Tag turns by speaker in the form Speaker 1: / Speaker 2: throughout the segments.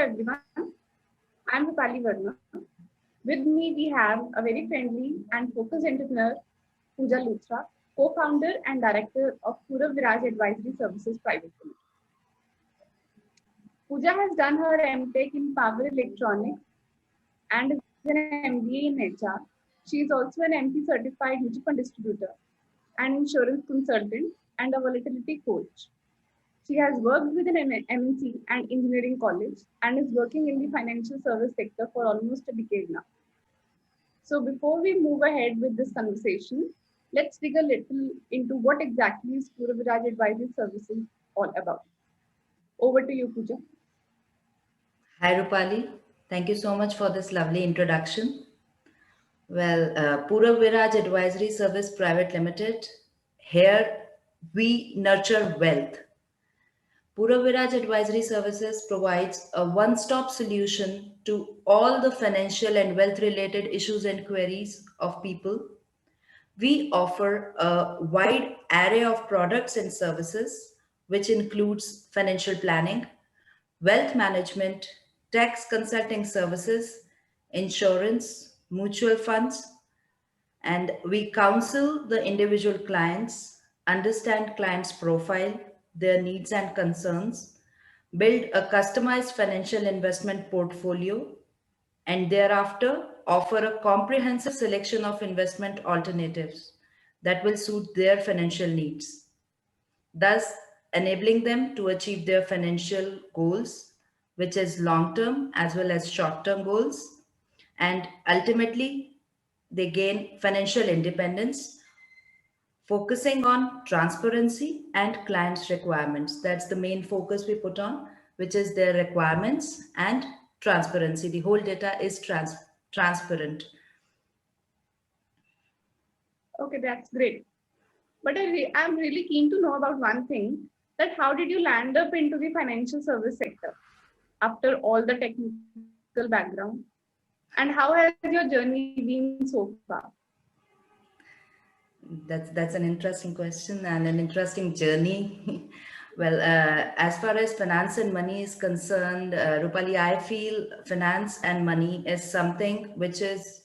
Speaker 1: everyone. I'm Rupali Verma. With me, we have a very friendly and focused entrepreneur, Pooja Luthra, co-founder and director of Purav Viraj Advisory Services Private Limited. Pooja has done her MTech in Power Electronics and is an MBA in HR. She is also an MP certified mutual fund distributor, an insurance consultant, and a volatility coach. She has worked with an MNC and engineering college and is working in the financial service sector for almost a decade now. So before we move ahead with this conversation, let's dig a little into what exactly is Pura Viraj Advisory Services all about. Over to you, Pooja.
Speaker 2: Hi, Rupali. Thank you so much for this lovely introduction. Pura Viraj Advisory Service Private Limited. Here we nurture wealth. Pura Viraj Advisory Services provides a one stop solution to all the financial and wealth related issues and queries of people. We offer a wide array of products and services, which includes financial planning, wealth management, tax consulting services, insurance, mutual funds, and we counsel the individual clients, understand clients' profile, their needs and concerns, build a customized financial investment portfolio, and thereafter offer a comprehensive selection of investment alternatives that will suit their financial needs, thus enabling them to achieve their financial goals, which is long term as well as short term goals. And ultimately, they gain financial independence, focusing on transparency and clients' requirements. That's the main focus we put on, which is their requirements and transparency. The whole data is transparent.
Speaker 1: Okay, that's great. But I'm really keen to know about one thing, that how did you land up into the financial service sector after all the technical background? And how has your journey been so far?
Speaker 2: That's an interesting question and an interesting journey. As far as finance and money is concerned, Rupali, I feel finance and money is something which is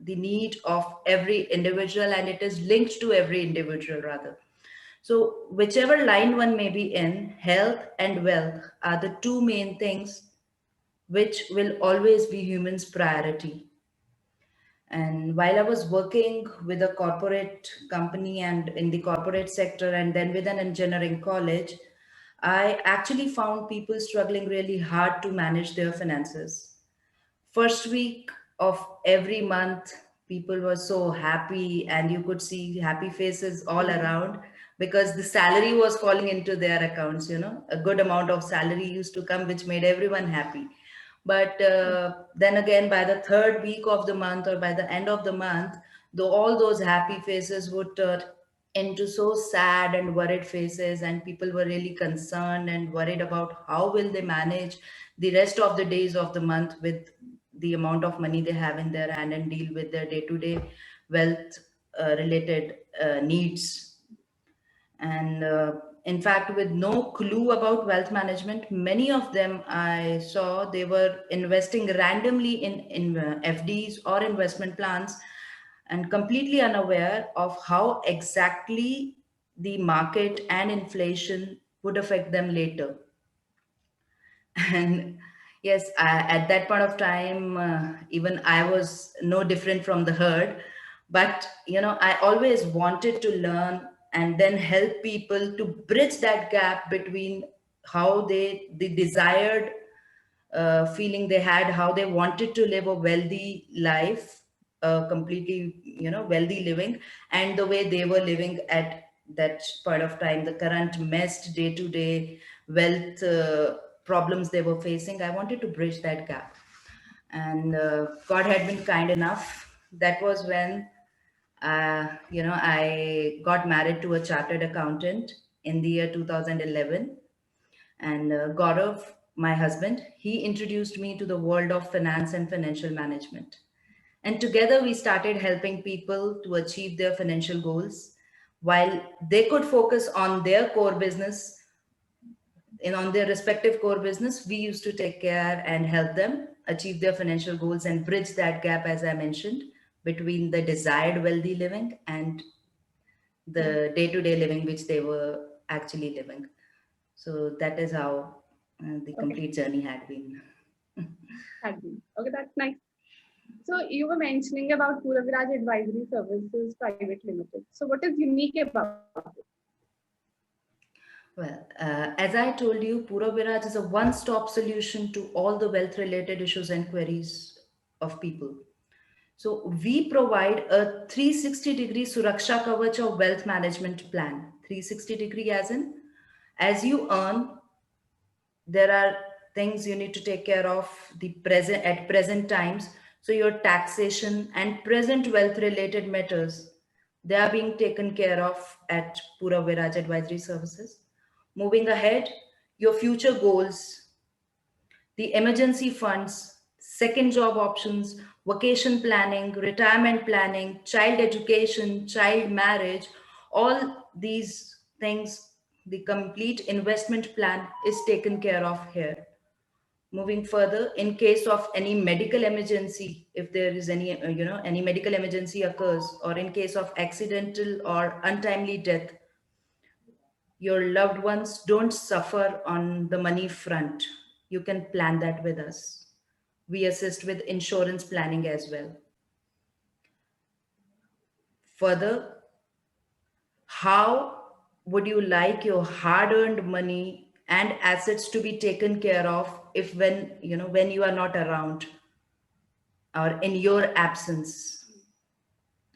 Speaker 2: the need of every individual, and it is linked to every individual rather. So, whichever line one may be in, health and wealth are the two main things which will always be humans' priority. And while I was working with a corporate company and in the corporate sector, and then with an engineering college, I actually found people struggling really hard to manage their finances. First week of every month, people were so happy, and you could see happy faces all around because the salary was falling into their accounts. A good amount of salary used to come, which made everyone happy. But then again, by the third week of the month or by the end of the month, though all those happy faces would turn into so sad and worried faces, and people were really concerned and worried about how will they manage the rest of the days of the month with the amount of money they have in their hand and deal with their day-to-day wealth related needs. And in fact, with no clue about wealth management, many of them I saw they were investing randomly in FDs or investment plans, and completely unaware of how exactly the market and inflation would affect them later. And yes, at that point of time, even I was no different from the herd. But I always wanted to learn and then help people to bridge that gap between how the desired feeling they had, how they wanted to live a wealthy life, completely wealthy living, and the way they were living at that point of time, the current messed day to day wealth problems they were facing. I wanted to bridge that gap, and God had been kind enough. That was when I got married to a chartered accountant in the year 2011. And Gaurav, my husband, he introduced me to the world of finance and financial management. And together we started helping people to achieve their financial goals while they could focus on their core business. on their respective core business, we used to take care and help them achieve their financial goals and bridge that gap, as I mentioned, between the desired wealthy living and the day-to-day living which they were actually living. So that is how the
Speaker 1: Okay,
Speaker 2: complete journey had been.
Speaker 1: happy. Okay, that's nice. So you were mentioning about Pura Viraj Advisory Services Private Limited. So what is unique about it?
Speaker 2: Well, as I told you, Pura Viraj is a one-stop solution to all the wealth-related issues and queries of people. So we provide a 360-degree Suraksha Kavach of wealth management plan. 360-degree as in, as you earn, there are things you need to take care of the present at present times. So your taxation and present wealth related matters, they are being taken care of at Pura Viraj Advisory Services. Moving ahead, your future goals, the emergency funds, second job options, vacation planning, retirement planning, child education, child marriage, all these things, the complete investment plan is taken care of here. Moving further, in case of any medical emergency, if there is any, any medical emergency occurs, or in case of accidental or untimely death, your loved ones don't suffer on the money front. You can plan that with us. We assist with insurance planning as well. Further, how would you like your hard earned money and assets to be taken care of if when you are not around or in your absence?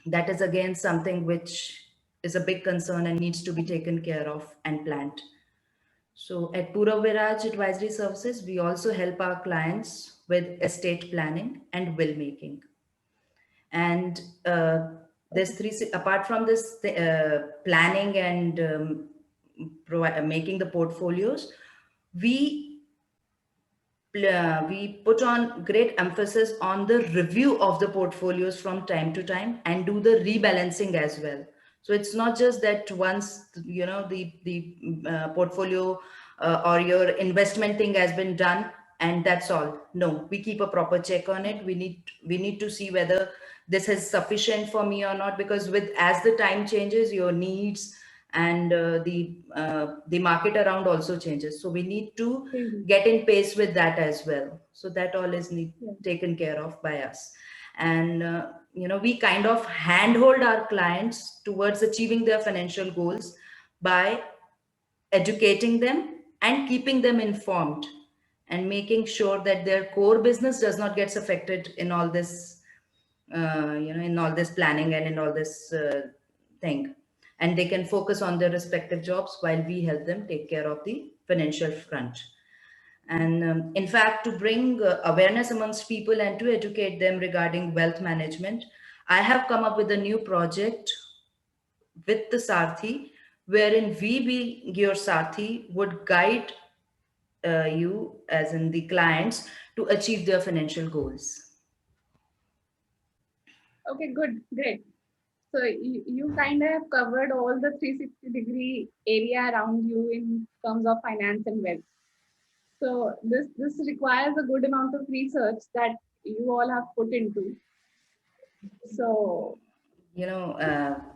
Speaker 2: That is again something which is a big concern and needs to be taken care of and planned. So at Pura Viraj Advisory Services, we also help our clients with estate planning and will making. And there's three, apart from this planning and making the portfolios, we we put on great emphasis on the review of the portfolios from time to time and do the rebalancing as well. So it's not just that once the portfolio or your investment thing has been done and that's all. No, we keep a proper check on it. We need to see whether this is sufficient for me or not, because with as the time changes, your needs and the market around also changes, so we need to get in pace with that as well. So that all is taken care of by us. And we kind of handhold our clients towards achieving their financial goals by educating them and keeping them informed and making sure that their core business does not get affected in all this in all this planning and in all this thing, and they can focus on their respective jobs while we help them take care of the financial front. And in fact, to bring awareness amongst people and to educate them regarding wealth management, I have come up with a new project with the Sarthi, wherein we, being your Sarthi, would guide you, as in the clients, to achieve their financial goals.
Speaker 1: Okay, good, great. So you kind of have covered all the 360-degree area around you in terms of finance and wealth. So this requires a good amount of research that you all have put into. So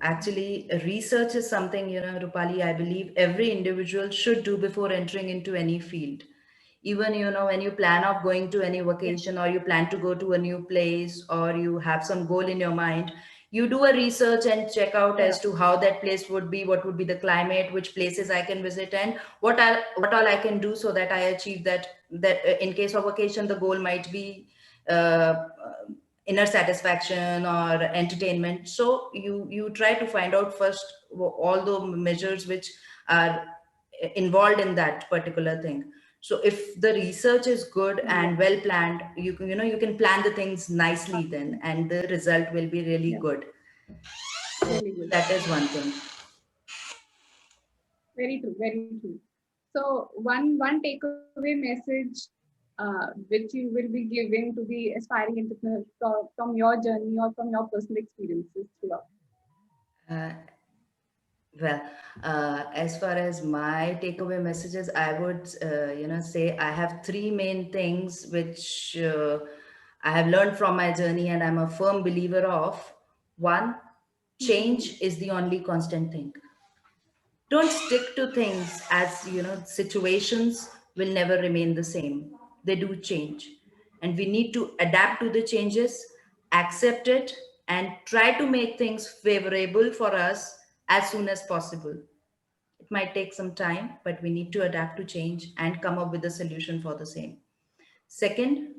Speaker 2: actually, research is something, Rupali, I believe every individual should do before entering into any field. Even, when you plan of going to any vacation or you plan to go to a new place or you have some goal in your mind, you do a research and check out as to how that place would be, what would be the climate, which places I can visit, and what all I can do so that I achieve that in case of vacation, the goal might be uh, inner satisfaction or entertainment. So you try to find out first all the measures which are involved in that particular thing. So if the research is good and well planned, you can plan the things nicely then, and the result will be really good.
Speaker 1: Really good.
Speaker 2: That is one thing.
Speaker 1: Very true, very true. So one takeaway message which you will be giving to the aspiring entrepreneurs from your journey or from your personal experiences throughout.
Speaker 2: Uh, Well, as far as my takeaway messages, I would, say I have three main things which I have learned from my journey, and I'm a firm believer of. One,
Speaker 1: Mhm.
Speaker 2: change is the only constant thing. Don't stick to things, as situations will never remain the same. They do change, and we need to adapt to the changes, accept it, and try to make things favorable for us as soon as possible. It might take some time, but we need to adapt to change and come up with a solution for the same. Second,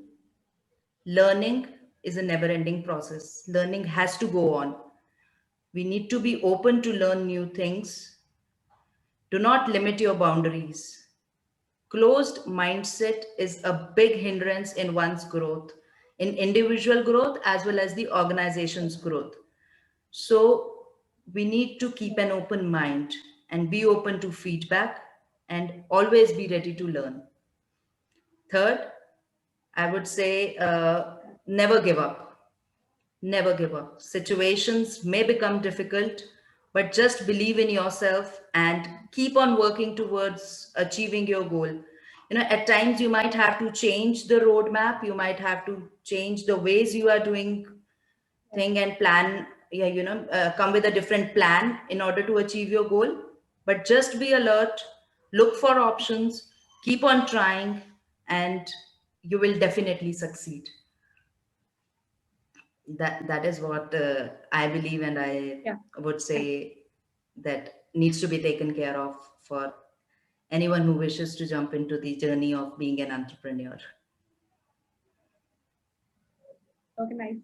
Speaker 2: learning is a never ending process. Learning has to go on. We need to be open to learn new things. Do not limit your boundaries. Closed mindset is a big hindrance in one's growth, in individual growth as well as the organization's growth. So we need to keep an open mind and be open to feedback and always be ready to learn. Third, I would say never give up. Never give up. Situations may become difficult, but just believe in yourself and keep on working towards achieving your goal. At times you might have to change the roadmap, you might have to change the ways you are doing thing and plan, yeah, come with a different plan in order to achieve your goal. But just be alert, look for options, keep on trying, and you will definitely succeed. That is what I believe, and I
Speaker 1: Yeah.
Speaker 2: would
Speaker 1: Right.
Speaker 2: say that needs to be taken care of for anyone who wishes to jump into the journey of being an entrepreneur.
Speaker 1: Okay, nice.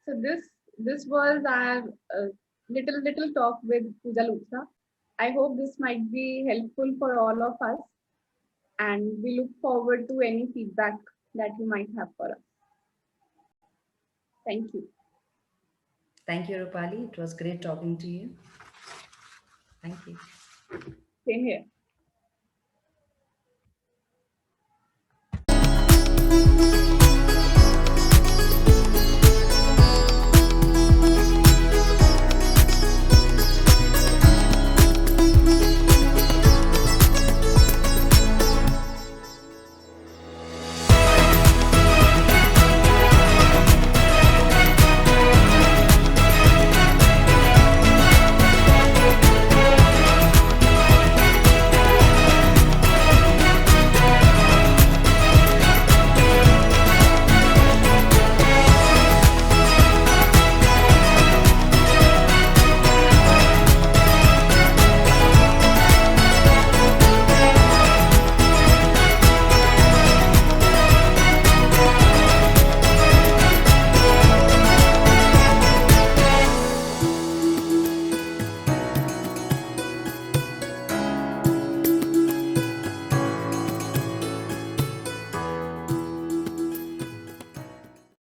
Speaker 1: So this was our little talk with Pooja Luthra. I hope this might be helpful for all of us, and we look forward to any feedback that you might have for us. Thank you.
Speaker 2: Thank you, Rupali. It was great talking to you. Thank you.
Speaker 1: Same here.